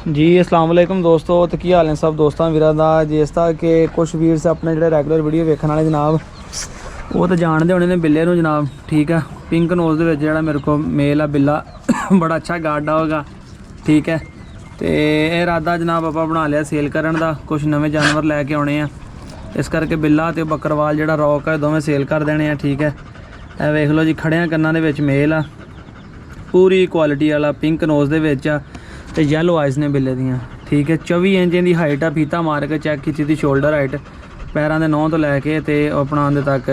जी अस्सलाम वालेकुम दोस्तों, तो की हाल है सब दोस्तों वीरां दा। जिस तरह के कुछ वीर से अपने जो रैगूलर वीडियो वेखने वाले जनाब वो तो जानते होने ने बिल्ले नूं जनाब। ठीक है, पिंक नोज दे विच जिहड़ा मेरे को मेल आ बिल्ला बड़ा अच्छा गाड़ा होगा। ठीक है, तो यह इरादा जनाब आप बना लिया सेल करन दा। कुछ नवे जानवर लैके आने हैं, इस करके बिल्ला तो बकरवाल जिहड़ा रॉक है दोवें सेल कर देने हैं। ठीक है, ए वेख लो जी, खड़िया कन्नां दे विच मेल आ, पूरी क्वालिटी वाला पिंक नोज दे विच आ ते येलो आइज़ ने बिल्ले दियां। ठीक है, 24 इंच दी हाइट आ। फीता मार के चैक की थी शोल्डर हाइट, पैरों के नौं तो लैके ते अपना अंदर तक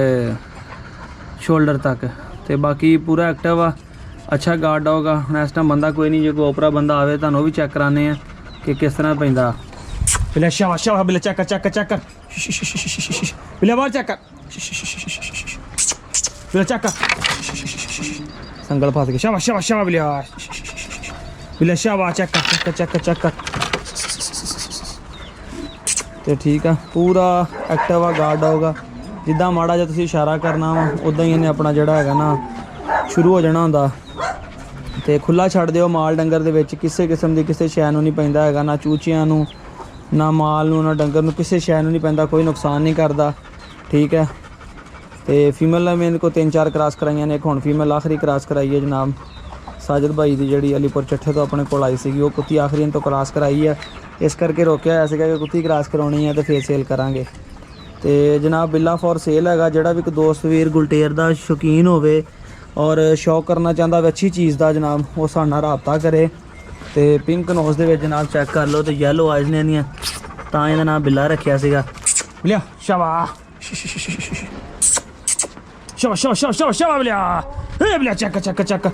शोल्डर तक, तो बाकी पूरा एक्टिव आ। अच्छा गार्ड होगा। हुण इस टाइम बंदा कोई नहीं, जो कोई ओपरा बंदा आवे तुहानूं भी चेक कराने हैं कि किस तरह पैंदा। बिल्ले शाबाश शाबाश, बिल्ले चेक कर चेक कर चेक कर, बिल्ले बाहर चेक कर, बिल्ले चेक कर, संगल फस गया। शाबाश शाबाश शाबाश बिल्ले, बिल्ले शाबाश, चेक कर चेक कर चेक कर चेक कर। तो ठीक है, पूरा एक्टिव आ, गार्ड होगा। जिदा माड़ा जो तुसीं इशारा करना वा उदा ही इन्हें अपना जिहड़ा हैगा ना शुरू हो जाना हुंदा। तो खुला छड्ड दिओ माल डंगर दे विच, किसी किस्म की किसी शै नूं नहीं पैंदा हैगा, ना चूचियां नूं, ना माल नूं, ना डंगर नूं, किसी शै नूं नहीं पैंदा, कोई नुकसान नहीं करता। ठीक है, तो फीमेल मैं इनको 3-4 क्रॉस कराइयां ने, एक हुण फीमेल आखिरी क्रॉस कराई है जनाब। साजिद भाई की जी अलीपुर चट्ठे तो अपने को आई सी, वो कुत्ती आखिरी इन तो क्रॉस कराई है, इस करके रोकया होया सीगा कि कुत्ती क्रॉस करानी है तो फिर सेल करांगे। तो जनाब बिल्ला फॉर सेल है। जोड़ा भी दोस्त वीर गुलटेर का शौकीन होवे और शौक करना चाहता हो अच्छी चीज़ का जनाब, वो साडे नाल राबता करे। तो पिंक नोज दे विच जनाब चेक कर लो, तो येलो आइज़ ने दियां, तां इहदा नाम बिल्ला रखिया सीगा। लिया शाबाश शाबाश शाबाश शाबाश शाबाश बिल्ला, हे बिल्ला चेक चेक चेक,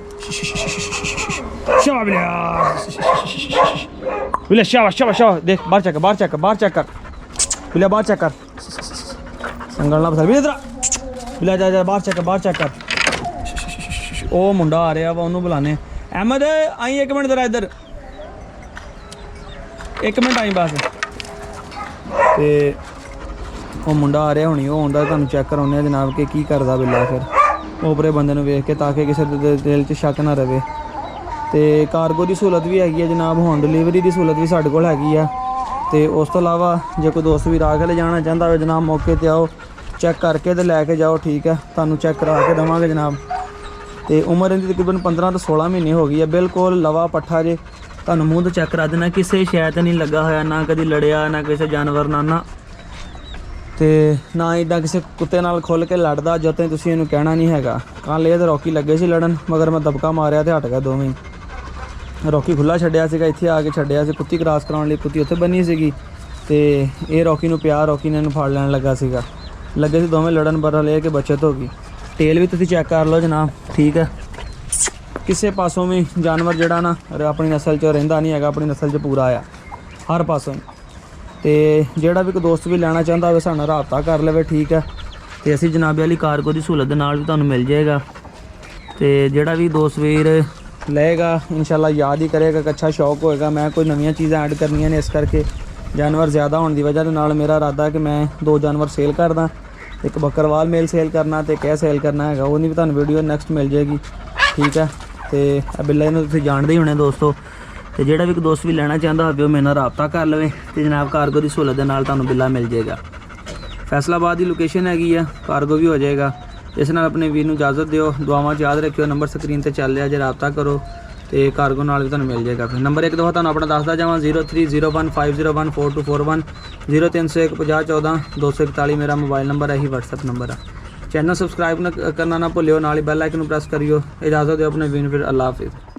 शाबाश बिल्ला, बिल्ला शाबाश शाबाश शाबाश, देख बाहर चेक कर, बाहर चेक कर, बाहर चेक कर बिल्ला, बाहर चेक कर, संगल ना फसा बिल्ला, इधर बिल्ला जा जा बाहर चेक कर, बाहर चेक कर। ओ मुंडा आ रहा वा, उन्होंने बुलाने। अहमद आई एक मिनट जरा इधर, एक मिनट आई बस। तो वो मुंडा आ रहा होनी, वो आंदा तुहानूं चेक कराउने जनाब कि की करदा बिल्ला, फिर ओपरे बंदे नूं वेख के, ताकि किसी दे दिल च शक ना रहे। तो कार्गो की सहूलत भी हैगी है जनाब, होम डिलीवरी की सहूलत भी साडे कोल हैगी आ। तो उस तो इलावा जो कोई दोस्त भी राह के ले जाना चाहता हो जनाब, मौके पर आओ, चेक करके तो लैके जाओ। ठीक है, तुहानूं चेक करा के देवांगे जनाब। तो उम्र इनकी तकरीबन 15 तो 16 महीने हो गई है, बिल्कुल लवा पट्ठा जे। तुहानूं मूँह तो चेक करा देना, किसी शायद नहीं लगा होया, ना कभी लड़िया, ना किसी जानवर ना तो ना इदा किसी कुत्ते नाल खुल के लड़दा, जो तक तुसीं इहनूं कहना नहीं हैगा। कल ये तो रॉकी लगे सी लड़न, मगर मैं दबका मारिया तो हट गया दोवें ही। रॉकी खुला छड्डिया सीगा, इत्थे आके छड्डिया सी, कुत्ती क्रॉस कराउण लई कुत्ती उत्थे बनी सीगी। तो ये रॉकी नूं प्यार, रॉकी ने इहनूं फड़ लैण लगा सीगा, लगे सी दोवें लड़न, बहरहाल ये कि बचत हो गई। टेल भी तुसीं चेक कर लो जनाब। ठीक है, किसी पासों भी जानवर जिहड़ा ना अपनी नस्ल च रहिंदा नहीं हैगा, अपनी नस्ल च पूरा आया हर पासों। तो जोड़ा भी कोई दोस्त भी लेना चाहता हो साडे नाल राबता कर लवे। ठीक है, तो असी जनाबे वाली कार्गो की सहूलत के नाल भी तुहानूं मिल जाएगा। तो जोड़ा भी दोस्त वीर लेगा इंशाल्लाह याद ही करेगा कि अच्छा शौक होएगा, मैं कोई नवीं चीज़ां ऐड करनियां ने, इस करके जानवर ज़्यादा होने की वजह नाल मेरा इरादा कि मैं 2 जानवर सेल करदा, एक बकरवाल मेल सेल करना तो क्या सेल करना है, वो नहीं भी तुहानूं वीडियो नैक्सट मिल जाएगी। ठीक है, तो बिल्ला इन्हूं तुसीं जानदे ही होने दोस्तों। तो जोड़ा भी दोस्त भी लेना चाहता हो मेरे नाल राबता कर लवे, तो जनाब कार्गो की सहूलत के नाल तुहानूं बिल्ला मिल जाएगा। फैसलाबाद की लोकेशन हैगी है, कार्गो भी हो जाएगा। इस नाल अपने वीर नूं इजाजत दिओ, दुआवां याद रखियो, नंबर स्क्रीन पर चल रहा, जो राबता करो तो कार्गो नाल भी तुहानूं मिल जाएगा। फिर नंबर एक दफ़ा तुहानूं अपना दसदा जावां, 0301501421, 0301 50 14 241 मेरा मोबाइल नंबर है, ही व्हाट्सएप नंबर है। चैनल सबसक्राइब करना ना भुल्लिओ, नाल ही बैल आइकन प्रेस करियो। इजाजत दिओ अपने वीर, फिर अल्लाह हाफिज़।